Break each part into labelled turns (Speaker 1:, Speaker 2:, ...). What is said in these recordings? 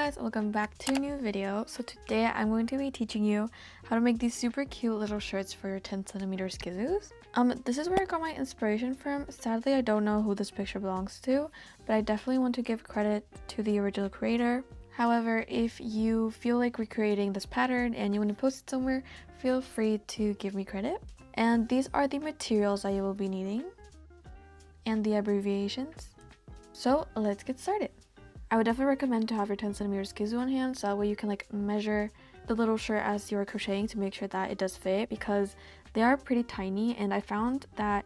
Speaker 1: guys, welcome back to a new video. So today I'm going to be teaching you how to make these super cute little shirts for your 10cm skizoos. This is where I got my inspiration from. Sadly, I don't know who this picture belongs to, but I definitely want to give credit to the original creator. However, if you feel like recreating this pattern and you want to post it somewhere, feel free to give me credit. And these are the materials that you will be needing and the abbreviations. So let's get started. I would definitely recommend to have your 10cm skzoo on hand, so that way you can measure the little shirt as you're crocheting to make sure that it does fit, because they are pretty tiny, and I found that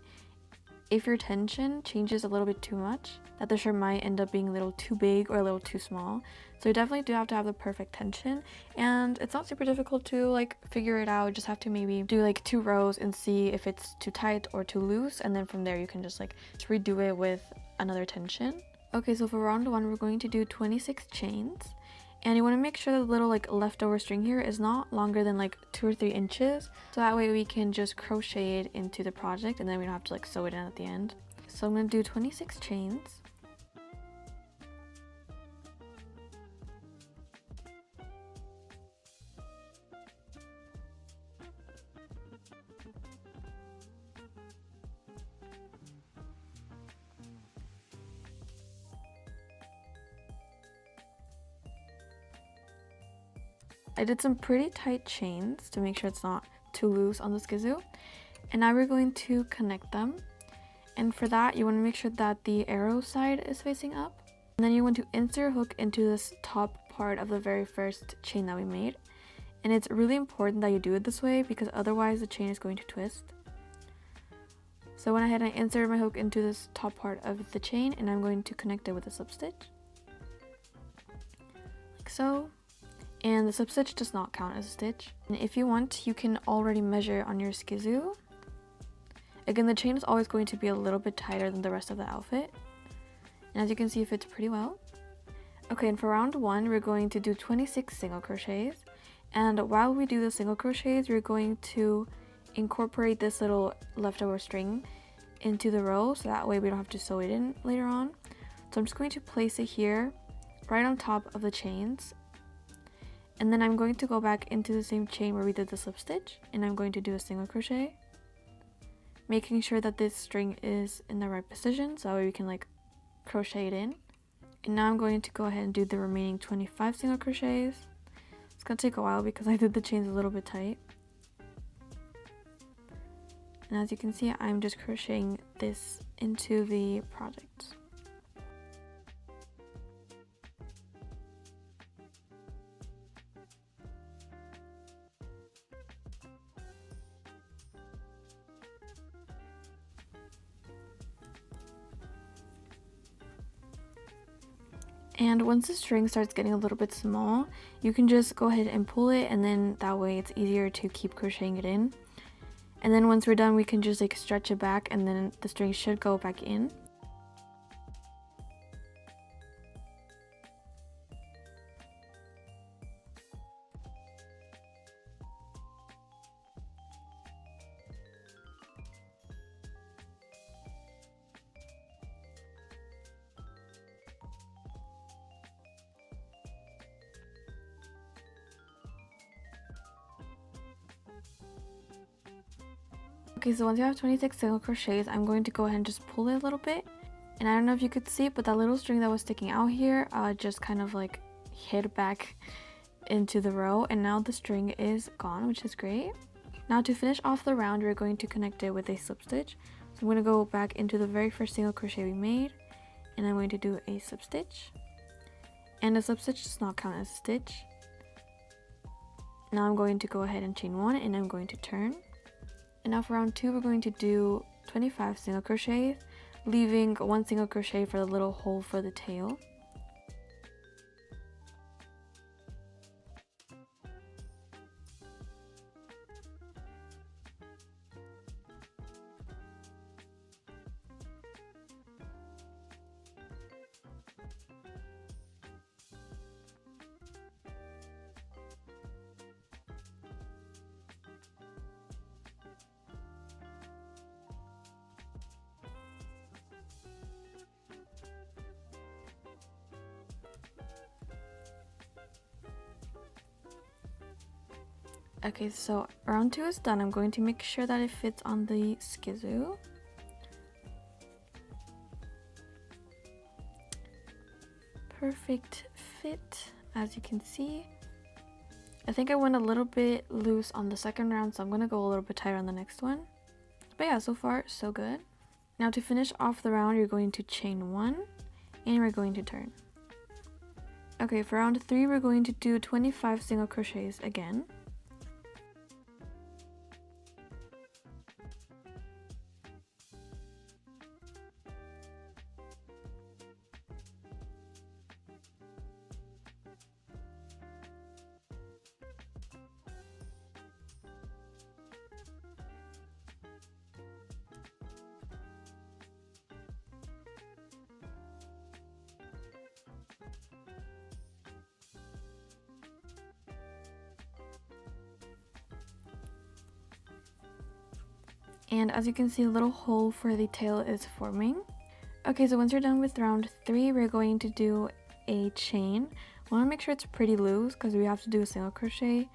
Speaker 1: if your tension changes a little bit too much, that the shirt might end up being a little too big or a little too small. So you definitely do have to have the perfect tension, and it's not super difficult to figure it out. You just have to maybe do 2 rows and see if it's too tight or too loose, and then from there you can just redo it with another tension. Okay, so for round 1 we're going to do 26 chains, and you want to make sure the little leftover string here is not longer than 2 or 3 inches, so that way we can just crochet it into the project and then we don't have to sew it in at the end. So I'm going to do 26 chains. I did some pretty tight chains to make sure it's not too loose on the skzoo, and now we're going to connect them. And for that, you want to make sure that the arrow side is facing up, and then you want to insert your hook into this top part of the very first chain that we made. And it's really important that you do it this way, because otherwise the chain is going to twist. So I went ahead and I inserted my hook into this top part of the chain, and I'm going to connect it with a slip stitch, like so. And the slip stitch does not count as a stitch. And if you want, you can already measure on your skzoo. Again, the chain is always going to be a little bit tighter than the rest of the outfit. And as you can see, it fits pretty well. Okay, and for round 1, we're going to do 26 single crochets. And while we do the single crochets, we're going to incorporate this little leftover string into the row, so that way we don't have to sew it in later on. So I'm just going to place it here, right on top of the chains. And then I'm going to go back into the same chain where we did the slip stitch, and I'm going to do a single crochet, making sure that this string is in the right position, so that way we can crochet it in. And now I'm going to go ahead and do the remaining 25 single crochets. It's going to take a while because I did the chains a little bit tight. And as you can see, I'm just crocheting this into the project. And once the string starts getting a little bit small, you can just go ahead and pull it, and then that way it's easier to keep crocheting it in. And then once we're done, we can just stretch it back, and then the string should go back in. Okay, so once you have 26 single crochets, I'm going to go ahead and just pull it a little bit. And I don't know if you could see it, but that little string that was sticking out here just kind of hid back into the row, and now the string is gone, which is great. Now to finish off the round, we're going to connect it with a slip stitch. So I'm going to go back into the very first single crochet we made, and I'm going to do a slip stitch. And a slip stitch does not count as a stitch. Now I'm going to go ahead and chain 1, and I'm going to turn. And now for round 2, we're going to do 25 single crochets, leaving 1 single crochet for the little hole for the tail. Okay, so round 2 is done. I'm going to make sure that it fits on the skzoo. Perfect fit, as you can see. I think I went a little bit loose on the second round, so I'm going to go a little bit tighter on the next one. But yeah, so far so good. Now to finish off the round, you're going to chain 1 and we're going to turn. Okay, for round 3 we're going to do 25 single crochets again. And as you can see, a little hole for the tail is forming. Okay, so once you're done with round 3, we're going to do a chain. I want to make sure it's pretty loose because we have to do a single crochet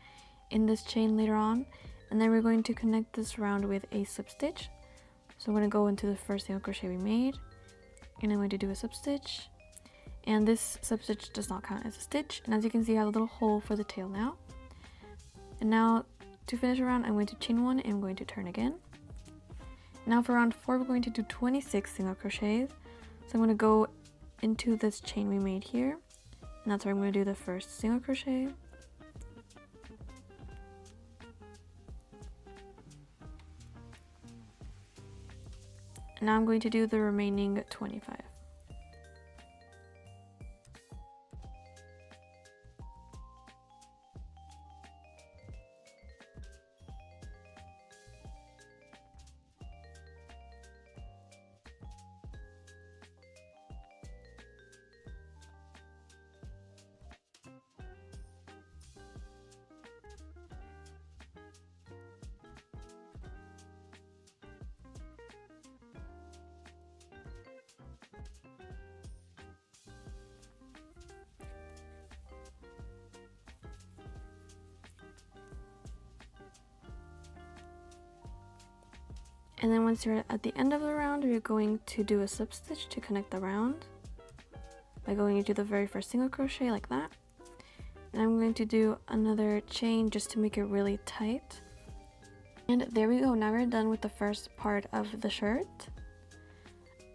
Speaker 1: in this chain later on. And then we're going to connect this round with a slip stitch. So I'm going to go into the first single crochet we made, and I'm going to do a slip stitch. And this slip stitch does not count as a stitch. And as you can see, I have a little hole for the tail now. And now to finish around, I'm going to chain 1 and I'm going to turn again. Now for round 4, we're going to do 26 single crochets. So I'm going to go into this chain we made here, and that's where I'm going to do the first single crochet. And now I'm going to do the remaining 25. And then once you're at the end of the round, you're going to do a slip stitch to connect the round by going into the very first single crochet like that. And I'm going to do another chain just to make it really tight. And there we go. Now we're done with the first part of the shirt.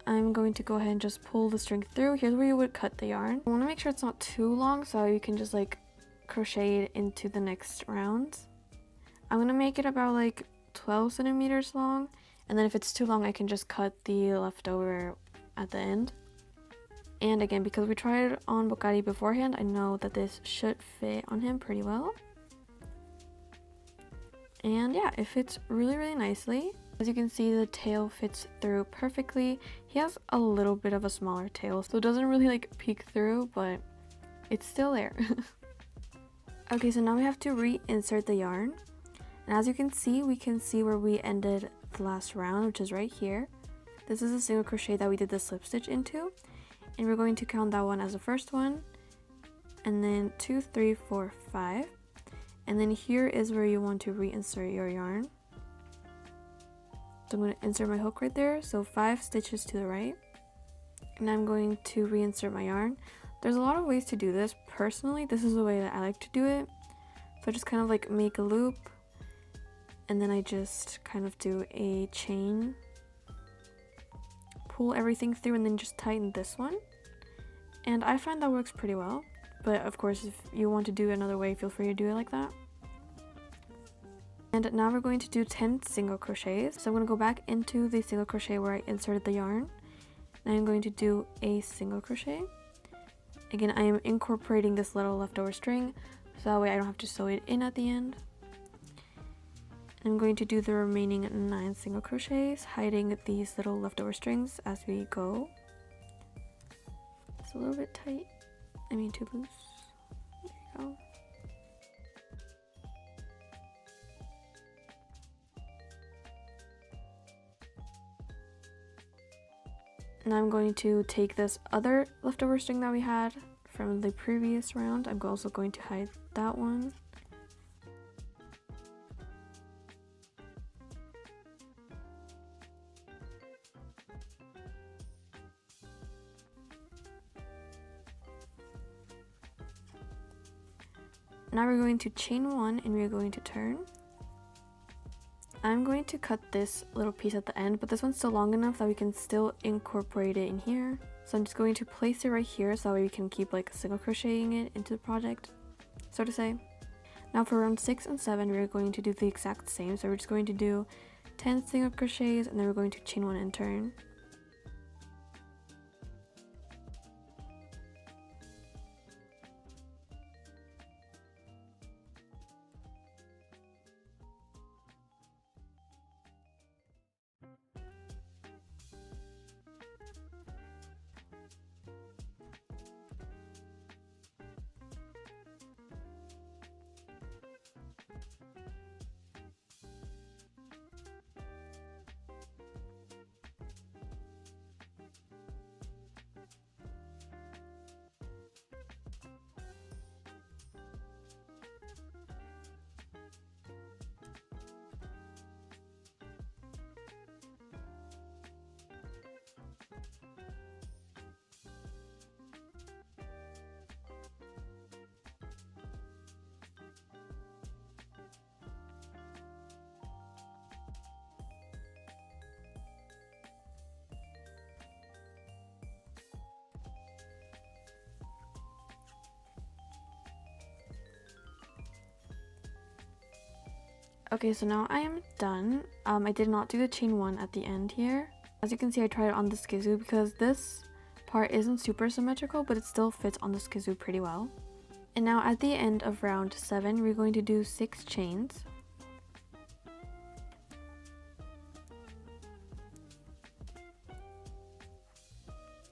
Speaker 1: I'm going to go ahead and just pull the string through. Here's where you would cut the yarn. I want to make sure it's not too long so you can just like crochet it into the next round. I'm going to make it about like 12 centimeters long. And then if it's too long, I can just cut the leftover at the end. And again, because we tried it on Bocati beforehand, I know that this should fit on him pretty well. And yeah, it fits really, really nicely. As you can see, the tail fits through perfectly. He has a little bit of a smaller tail, so it doesn't really like peek through, but it's still there. Okay, so now we have to reinsert the yarn. And as you can see, we can see where we ended the last round, which is right here. This is a single crochet that we did the slip stitch into, and we're going to count that one as the first one, and then 2, 3, 4, 5, and then here is where you want to reinsert your yarn. So I'm going to insert my hook right there, so 5 stitches to the right, and I'm going to reinsert my yarn. There's a lot of ways to do this. Personally, this is the way that I like to do it. So I just kind of like make a loop, and then I just kind of do a chain, pull everything through, and then just tighten this one. And I find that works pretty well, but of course if you want to do it another way, feel free to do it like that. And now we're going to do 10 single crochets. So I'm going to go back into the single crochet where I inserted the yarn, and I'm going to do a single crochet. Again, I am incorporating this little leftover string so that way I don't have to sew it in at the end. I'm going to do the remaining 9 single crochets, hiding these little leftover strings as we go. It's a little bit tight, too loose. There you go. And I'm going to take this other leftover string that we had from the previous round. I'm also going to hide that one. Now we're going to chain 1 and we're going to turn. I'm going to cut this little piece at the end, but this one's still long enough that we can still incorporate it in here. So I'm just going to place it right here so that way we can keep like single crocheting it into the project, so to say. Now for round 6 and 7, we're going to do the exact same. So we're just going to do 10 single crochets and then we're going to chain 1 and turn. Okay, so now I am done. I did not do the chain 1 at the end here. As you can see, I tried it on the skzoo because this part isn't super symmetrical, but it still fits on the skzoo pretty well. And now at the end of round 7, we're going to do 6 chains.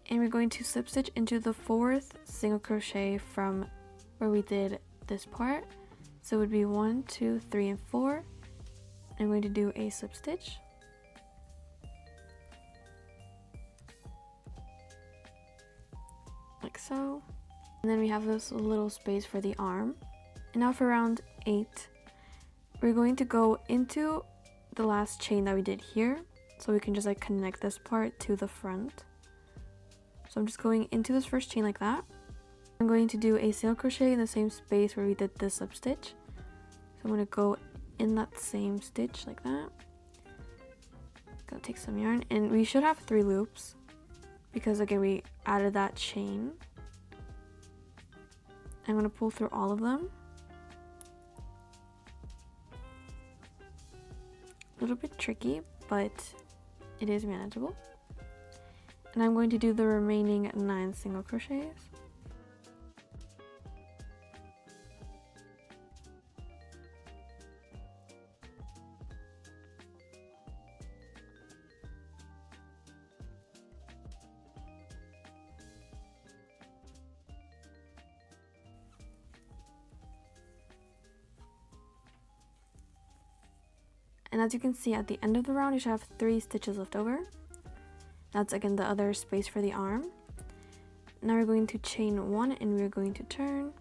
Speaker 1: And we're going to slip stitch into the 4th single crochet from where we did this part. So it would be 1, 2, 3, and 4. I'm going to do a slip stitch. Like so. And then we have this little space for the arm. And now for round 8, we're going to go into the last chain that we did here. So we can just like connect this part to the front. So I'm just going into this first chain like that. I'm going to do a single crochet in the same space where we did the slip stitch. So I'm going to go in that same stitch like that. Gonna take some yarn, and we should have 3 loops because again we added that chain. I'm going to pull through all of them. A little bit tricky, but it is manageable. And I'm going to do the remaining 9 single crochets. And as you can see, at the end of the round, you should have 3 stitches left over. That's again the other space for the arm. Now we're going to chain 1 and we're going to turn.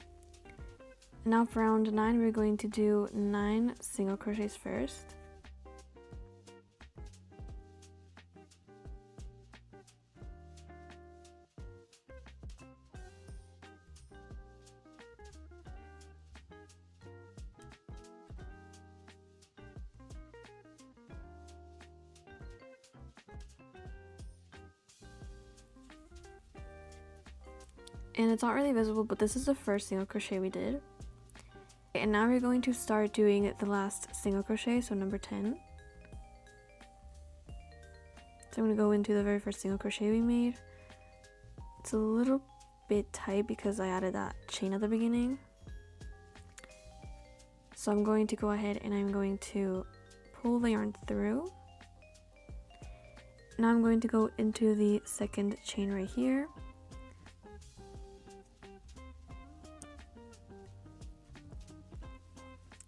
Speaker 1: Now for round 9, we're going to do 9 single crochets first. And it's not really visible, but this is the first single crochet we did. And now we're going to start doing the last single crochet, so number 10. So I'm going to go into the very first single crochet we made. It's a little bit tight because I added that chain at the beginning. So I'm going to go ahead and I'm going to pull the yarn through. Now I'm going to go into the second chain right here.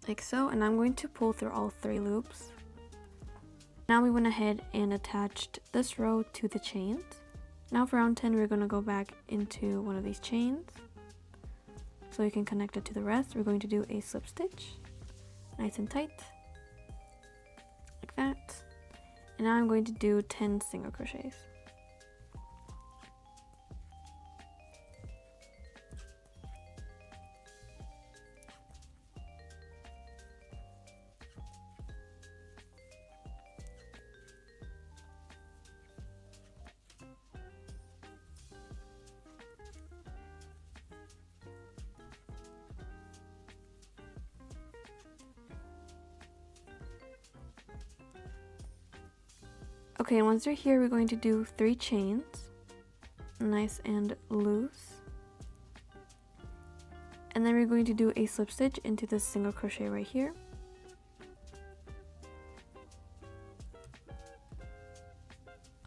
Speaker 1: Like so, and I'm going to pull through all 3 loops. Now we went ahead and attached this row to the chains. Now for round 10, we're going to go back into one of these chains so we can connect it to the rest. We're going to do a slip stitch, nice and tight, like that. And now I'm going to do 10 single crochets. Okay, and once you're here, we're going to do 3 chains, nice and loose. And then we're going to do a slip stitch into this single crochet right here.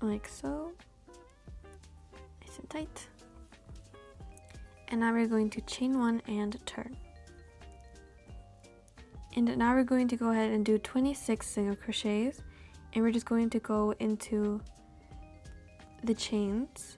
Speaker 1: Like so. Nice and tight. And now we're going to chain 1 and turn. And now we're going to go ahead and do 26 single crochets, and we're just going to go into the chains.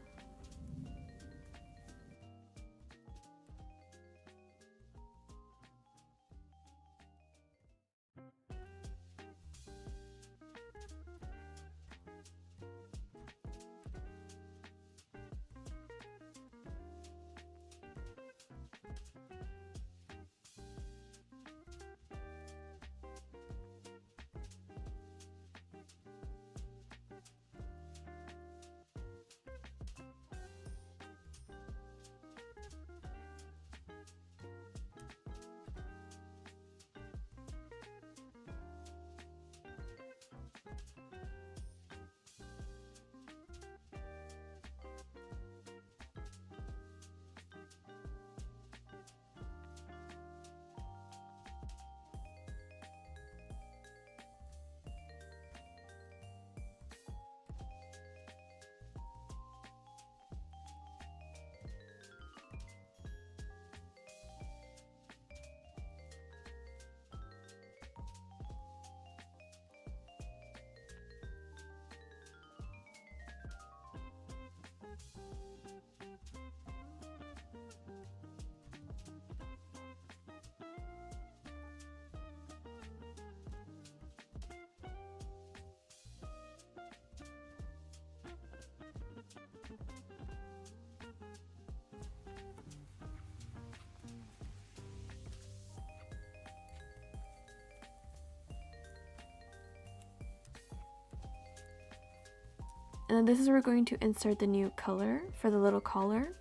Speaker 1: And then this is where we're going to insert the new color for the little collar.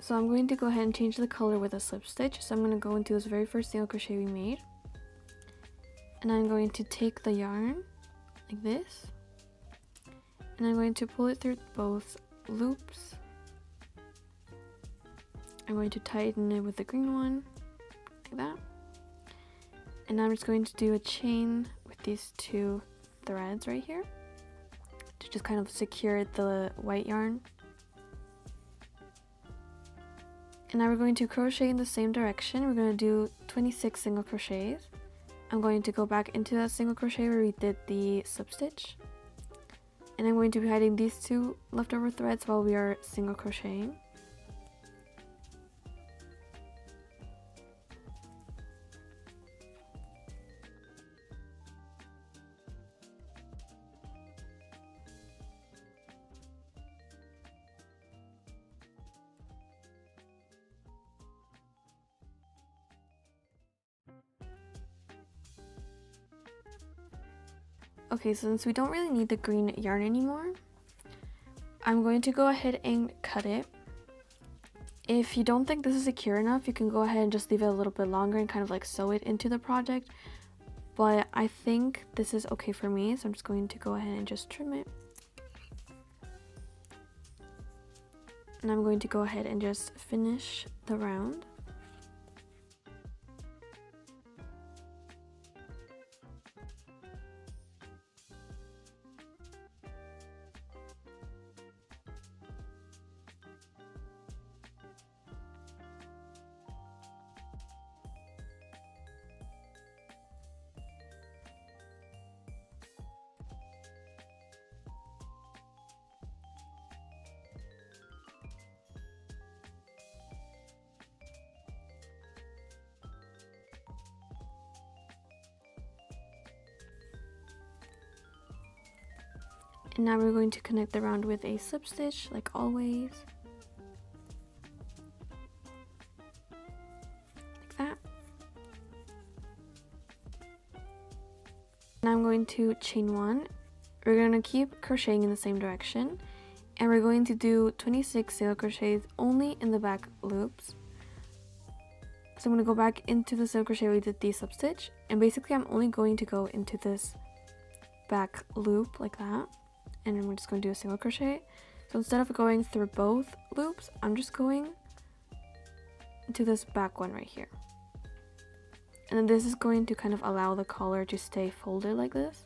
Speaker 1: So I'm going to go ahead and change the color with a slip stitch. So I'm going to go into this very first single crochet we made. And I'm going to take the yarn like this. And I'm going to pull it through both loops. I'm going to tighten it with the green one, like that. And now I'm just going to do a chain with these 2 threads right here to just kind of secure the white yarn. And now we're going to crochet in the same direction. We're going to do 26 single crochets. I'm going to go back into that single crochet where we did the slip stitch. And I'm going to be hiding these 2 leftover threads while we are single crocheting. Okay, so since we don't really need the green yarn anymore, I'm going to go ahead and cut it. If you don't think this is secure enough, you can go ahead and just leave it a little bit longer and kind of like sew it into the project. But I think this is okay for me, so I'm just going to go ahead and just trim it. And I'm going to go ahead and just finish the round. And now we're going to connect the round with a slip stitch, like always. Like that. Now I'm going to chain 1. We're going to keep crocheting in the same direction. And we're going to do 26 single crochets only in the back loops. So I'm going to go back into the single crochet where we did the slip stitch. And basically I'm only going to go into this back loop like that. and I'm just going to do a single crochet. So instead of going through both loops, I'm just going into this back one right here. And then this is going to kind of allow the collar to stay folded like this.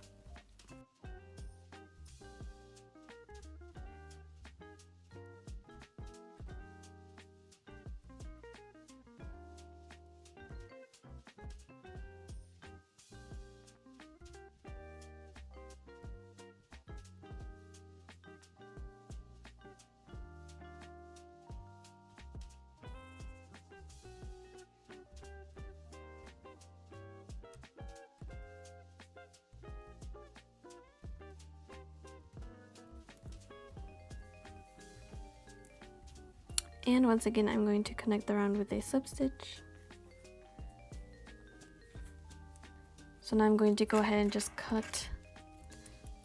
Speaker 1: And once again, I'm going to connect the round with a slip stitch. So now I'm going to go ahead and just cut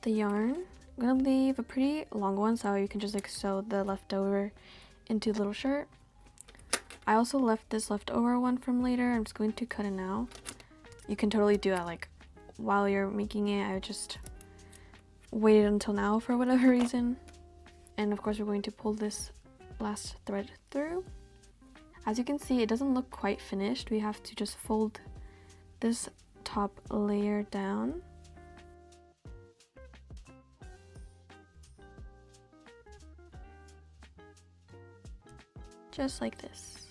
Speaker 1: the yarn. I'm going to leave a pretty long one so you can just like sew the leftover into the little shirt. I also left this leftover one from later. I'm just going to cut it now. You can totally do that like while you're making it. I just waited until now for whatever reason. And of course we're going to pull this last thread through. As you can see, it doesn't look quite finished. We have to just fold this top layer down. Just like this.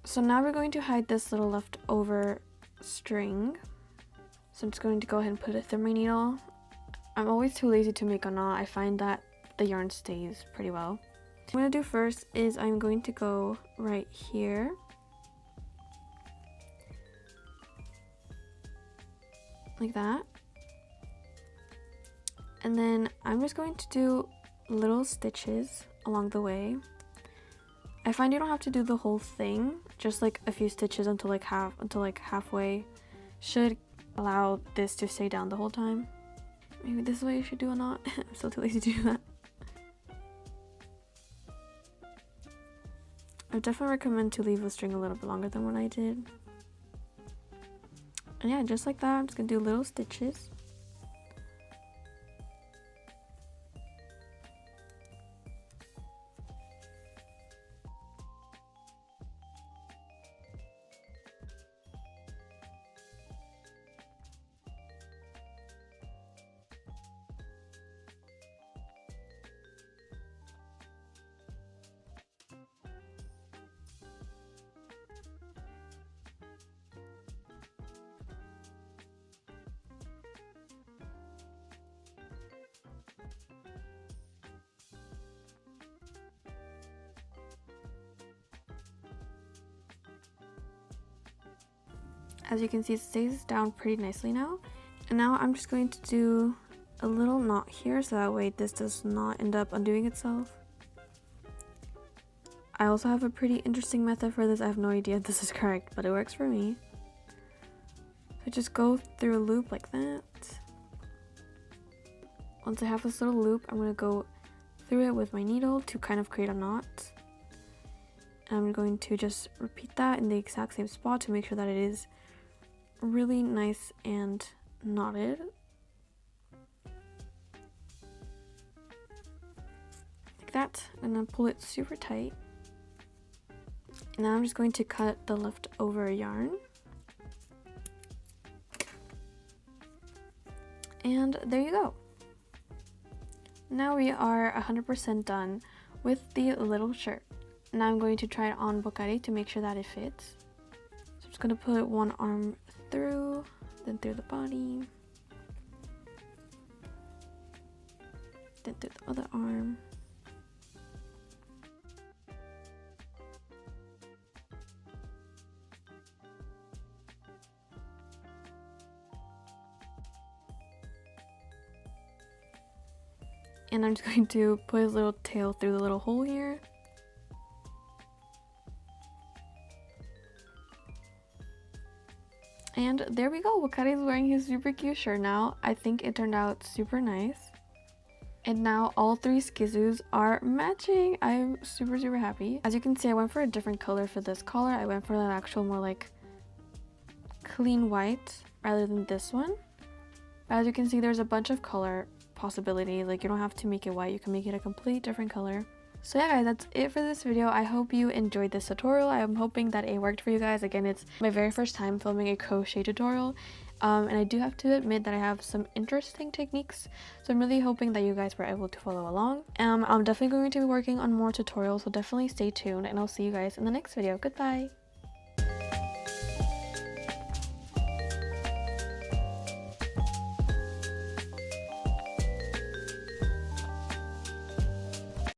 Speaker 1: So now we're going to hide this little leftover string. So I'm just going to go ahead and put it through my needle. I'm always too lazy to make a knot. I find that the yarn stays pretty well. What I'm going to do first is I'm going to go right here. Like that. And then I'm just going to do little stitches along the way. I find you don't have to do the whole thing, just like a few stitches until like halfway should allow this to stay down the whole time. Maybe this is what you should do a knot. I'm still too lazy to do that. I would definitely recommend to leave the string a little bit longer than what I did. And yeah, just like that, I'm just gonna do little stitches. As you can see, it stays down pretty nicely now. And now I'm just going to do a little knot here so that way this does not end up undoing itself. I also have a pretty interesting method for this. I have no idea if this is correct, but it works for me. So just go through a loop like that. Once I have this little loop, I'm going to go through it with my needle to kind of create a knot. And I'm going to just repeat that in the exact same spot to make sure that it is really nice and knotted. Like that. And then pull it super tight. And now I'm just going to cut the leftover yarn. And there you go. Now we are 100% done with the little shirt. Now I'm going to try it on Bocari to make sure that it fits. So I'm just going to put one arm through, then through the body, then through the other arm. And I'm just going to put his little tail through the little hole here. And there we go. Wakari is wearing his super cute shirt now. I think it turned out super nice. And now all three skizoos are matching. I'm super happy. As you can see, I went for a different color for this collar. I went for that actual more like clean white rather than this one. As you can see, there's a bunch of color possibilities. Like, you don't have to make it white, you can make it a complete different color. So yeah guys, that's it for this video. I hope you enjoyed this tutorial. I'm hoping that it worked for you guys. Again, it's my very first time filming a crochet tutorial, and I do have to admit that I have some interesting techniques, so I'm really hoping that you guys were able to follow along. I'm definitely going to be working on more tutorials, so definitely stay tuned, and I'll see you guys in the next video. Goodbye.